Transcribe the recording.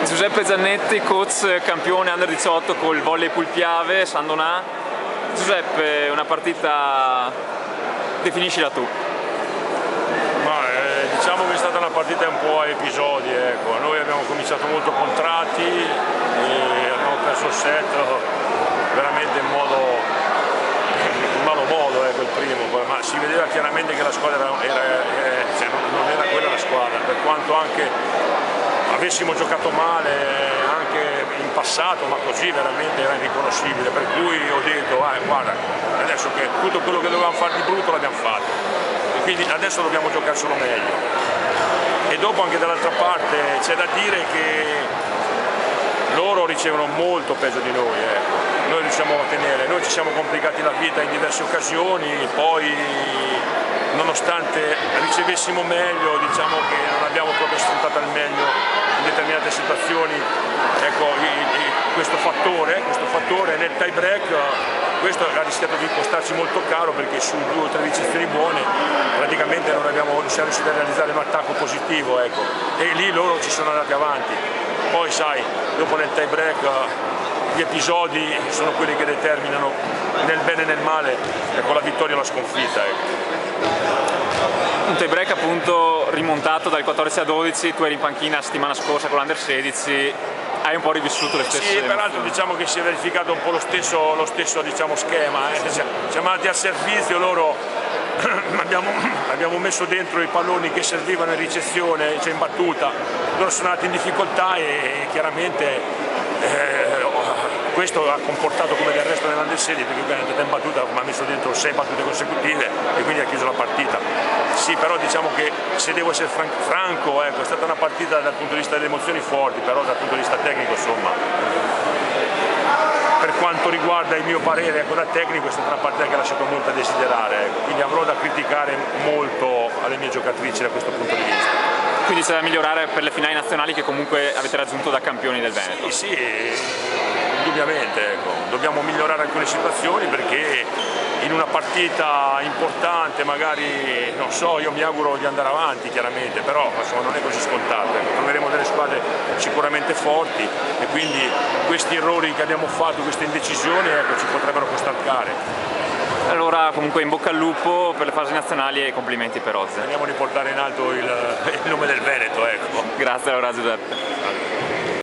Giuseppe Zannetti, coach campione Under 18 col Volleypool Piave, Sandonà. Giuseppe, una partita, definiscila tu. Diciamo che è stata una partita un po' a episodi, ecco. Noi abbiamo cominciato molto contratti e abbiamo perso il set veramente in malo modo, ecco, il primo, ma si vedeva chiaramente che la squadra non era quella la squadra, per quanto anche avessimo giocato male anche in passato, ma così veramente era irriconoscibile, per cui ho detto guarda, adesso che tutto quello che dovevamo fare di brutto l'abbiamo fatto, e quindi adesso dobbiamo giocare solo meglio. E dopo anche dall'altra parte c'è da dire che loro ricevono molto peggio di noi, noi riusciamo a tenere, noi ci siamo complicati la vita in diverse occasioni, poi nonostante ricevessimo meglio, diciamo che non abbiamo proprio sfruttato al meglio in determinate situazioni, ecco, questo fattore nel tie break, questo ha rischiato di costarci molto caro, perché su 2 o 3 ricezioni buone praticamente non siamo riusciti a realizzare un attacco positivo, ecco, e lì loro ci sono andati avanti. Poi sai, dopo nel tie break gli episodi sono quelli che determinano nel bene e nel male, ecco, la vittoria o la sconfitta, ecco. Un tie break appunto rimontato dal 14 a 12, tu eri in panchina la settimana scorsa con l'Under 16, hai un po' rivissuto le stesse Sì, peraltro diciamo che si è verificato un po' lo stesso diciamo, schema, siamo andati al servizio, loro abbiamo messo dentro i palloni che servivano in ricezione, cioè in battuta, loro sono andati in difficoltà e chiaramente questo ha comportato, come del resto nell'Under 16, perché è andata in battuta, ma ha messo dentro 6 battute consecutive e quindi ha chiuso la partita. Sì, però diciamo che, se devo essere franco, ecco, è stata una partita dal punto di vista delle emozioni forti, però dal punto di vista tecnico, insomma, per quanto riguarda il mio parere, ecco, da tecnico è stata una partita che ha lasciato molto a desiderare, ecco, quindi avrò da criticare molto alle mie giocatrici da questo punto di vista. Quindi c'è da migliorare per le finali nazionali che comunque avete raggiunto da campioni del Veneto? Sì, indubbiamente, ecco. Dobbiamo migliorare alcune situazioni, perché in una partita importante magari, non so, io mi auguro di andare avanti chiaramente, però insomma, non è così scontato, ecco. Troveremo delle squadre sicuramente forti e quindi questi errori che abbiamo fatto, queste indecisioni, ecco, ci potrebbero costare care. Allora comunque in bocca al lupo per le fasi nazionali e complimenti per Ozze. Speriamo di portare in alto il nome del Veneto, ecco. Grazie allora Giuseppe.